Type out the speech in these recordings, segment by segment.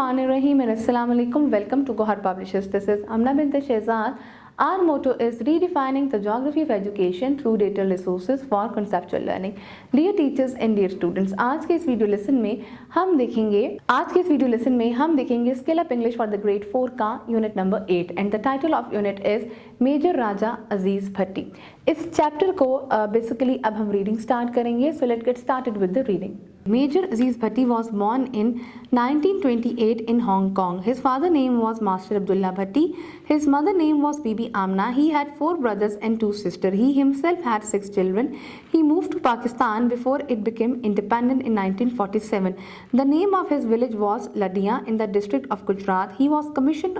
Bismillahirrahmanirrahim and Assalamu alaikum. Welcome to Gohar Publishers. This is Amna bint Shehzad. Our motto is redefining the geography of education through data resources for conceptual learning. Dear teachers and dear students, आज के इस video lesson में हम देखेंगे Scale Up English for the Grade 4 का unit number 8 and the title of unit is major Raja Aziz Bhatti. इस chapter को basically अब हम रीडिंग स्टार्ट करेंगे. So let's get started with the reading. Major Aziz Bhatti was born in 1928 in Hong Kong. His father name was Master Abdullah Bhatti. His mother name was Bibi Amna. He had 4 brothers and 2 sisters. He himself had 6 children. He moved to Pakistan before it became independent in 1947. The name of his village was Ladia in the district of Gujarat. He was commissioned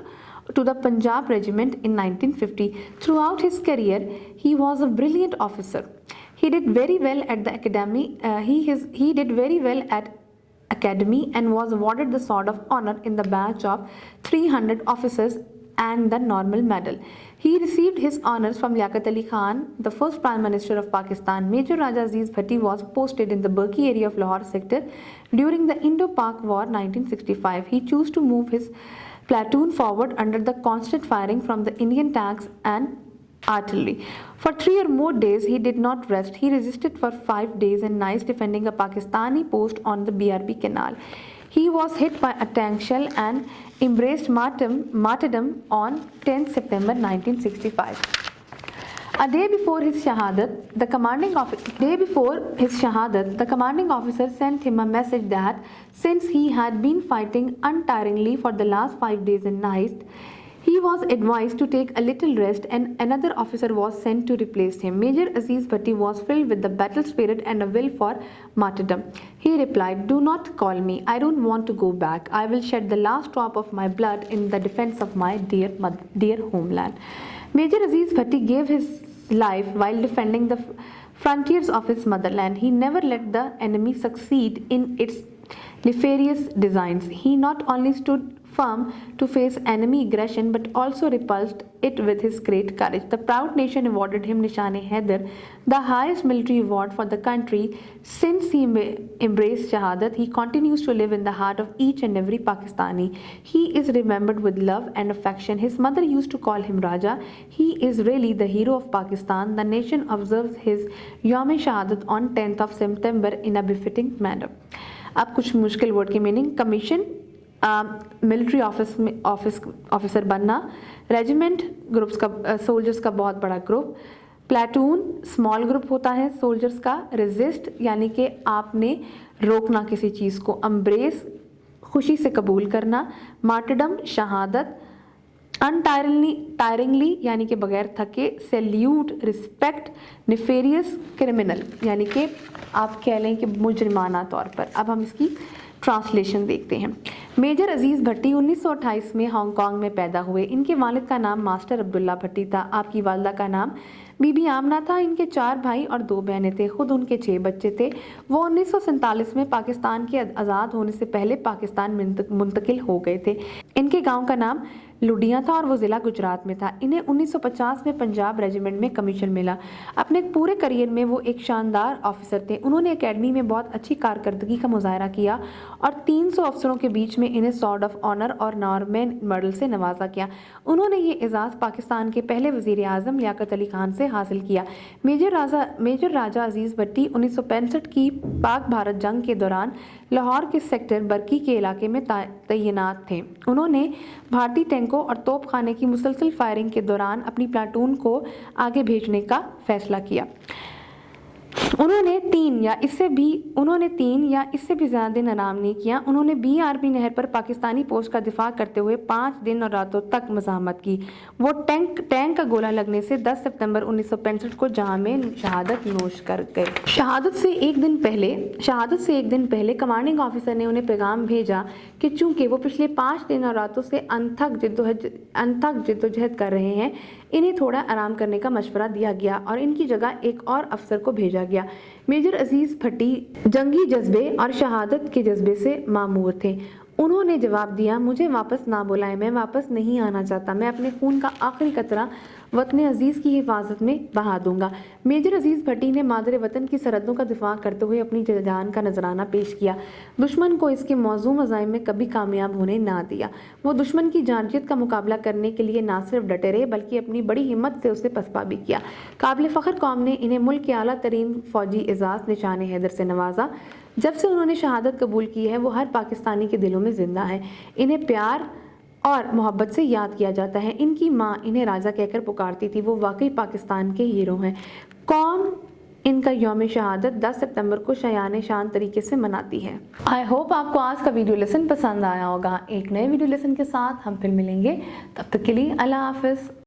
to the Punjab regiment in 1950. Throughout his career, he was a brilliant officer. He did very well at the academy. He did very well at academy and was awarded the Sword of Honor in the batch of 300 officers and the Normal Medal. He received his honors from Liaquat Ali Khan, the first Prime Minister of Pakistan. Major Raja Aziz Bhatti was posted in the Burki area of Lahore sector during the Indo-Pak War 1965. He chose to move his platoon forward under the constant firing from the Indian tanks and artillery. For 3 or more days he did not rest. He resisted for 5 days and nights defending a Pakistani post on the BRB canal. He was hit by a tank shell and embraced martyrdom on 10 September 1965. A day before his shahadat, the commanding officer sent him a message that since he had been fighting untiringly for the last 5 days and nights, he was advised to take a little rest and another officer was sent to replace him. Major Aziz Bhatti was filled with the battle spirit and a will for martyrdom. He replied, "Do not call me. I don't want to go back. I will shed the last drop of my blood in the defense of my dear homeland." Major Aziz Bhatti gave his life while defending the frontiers of his motherland. He never let the enemy succeed in its nefarious designs. He not only stood firm to face enemy aggression but also repulsed it with his great courage. The proud nation awarded him Nishan-e-Haider, the highest military award for the country. Since he embraced Shahadat, he continues to live in the heart of each and every Pakistani. He is remembered with love and affection. His mother used to call him Raja. He is really the hero of Pakistan. The nation observes his Yawm-e-Shahadat on 10th of September in a befitting manner. अब कुछ मुश्किल word की meaning. Commission, military officer बनना, regiment groups का, soldiers का बहुत बड़ा group, platoon small group होता है सोल्जर्स का, रेजिस्ट यानी कि आपने रोकना किसी चीज़ को, एम्ब्रेस खुशी से कबूल करना, मार्टरडम शहादत, अनटायरिंगली यानी कि बगैर थके, सैल्यूट रिस्पेक्ट, नेफेरियस क्रिमिनल यानी कि आप कह लें कि मुजरिमाना तौर पर. अब हम इसकी ट्रांसलेशन देखते हैं. मेजर अजीज़ भट्टी 1928 में हांगकांग में पैदा हुए. इनके वालिद का नाम मास्टर अब्दुल्ला भट्टी था. आपकी वालदा का नाम बीबी आमना था. इनके 4 भाई और 2 बहनें थे. खुद उनके 6 बच्चे थे. वो 1947 में पाकिस्तान के आज़ाद होने से पहले पाकिस्तान मुंतकिल हो गए थे. इनके गांव का नाम लुडिया था और वो ज़िला गुजरात में था. इन्हें 1950 में पंजाब रेजिमेंट में कमीशन मिला. अपने पूरे करियर में वो एक शानदार ऑफिसर थे. उन्होंने एकेडमी में बहुत अच्छी कारकर्दगी का मुजाहरा किया और 300 अफसरों के बीच में इन्हें सॉर्ड ऑफ ऑनर और नॉर्मन मेडल से नवाजा किया. उन्होंने ये एजाज़ पाकिस्तान के पहले वज़ीर आज़म लियाकत अली खान से हासिल किया. मेजर राजा अजीज़ भट्टी 1965 की पाक भारत जंग के दौरान लाहौर के सेक्टर बरकी के इलाके में तैनात थे. उन्होंने भारतीय टैंकों और तोपखाने की मुसलसल फायरिंग के दौरान अपनी प्लाटून को आगे भेजने का फैसला किया. उन्होंने 3 या इससे भी ज़्यादा दिन आराम नहीं किया. उन्होंने BRB नहर पर पाकिस्तानी पोस्ट का दिफा करते हुए 5 दिन और रातों तक मज़ाहमत की. वो टैंक का गोला लगने से 10 सितंबर 1965 को जहां में शहादत नोश कर गए. शहादत से एक दिन पहले कमांडिंग ऑफिसर ने उन्हें पैगाम भेजा कि चूंकि वो पिछले 5 दिन और रातों से अनथक जिद्दोजहद कर रहे हैं, इन्हें थोड़ा आराम करने का मशवरा दिया गया और इनकी जगह एक और अफसर को भेजा गया. मेजर अजीज़ भट्टी जंगी जज्बे और शहादत के जज्बे से मामूर थे. उन्होंने जवाब दिया, मुझे वापस ना बुलाएं, मैं वापस नहीं आना चाहता, मैं अपने खून का आखिरी कतरा वतन अजीज़ की हिफाजत में बहा दूंगा। मेजर अजीज़ भट्टी ने मादरे वतन की सरहदों का दिफा करते हुए अपनी जान का नजराना पेश किया। दुश्मन को इसके मौजू मज़ाहिम में कभी कामयाब होने ना दिया। वो दुश्मन की जारजियत का मुकाबला करने के लिए ना सिर्फ डटे रहे बल्कि अपनी बड़ी हिम्मत से उसे पसपा भी किया। काबिल फ़ख्र कौम ने इन्हें मुल्क के आला तरीन फ़ौजी एजाज़ निशान हैदर से नवाजा। जब से उन्होंने शहादत कबूल की है वो हर पाकिस्तानी के दिलों में ज़िंदा है। इन्हें प्यार और मोहब्बत से याद किया जाता है। इनकी माँ इन्हें राजा कहकर पुकारती थी। वो वाकई पाकिस्तान के हीरो हैं। कौम इनका यौम शहादत 10 सितंबर को शायान शान तरीके से मनाती है। आई होप आपको आज का वीडियो लेसन पसंद आया होगा। एक नए वीडियो लेसन के साथ हम फिर मिलेंगे। तब तक के लिए अल्लाह हाफ़िज़।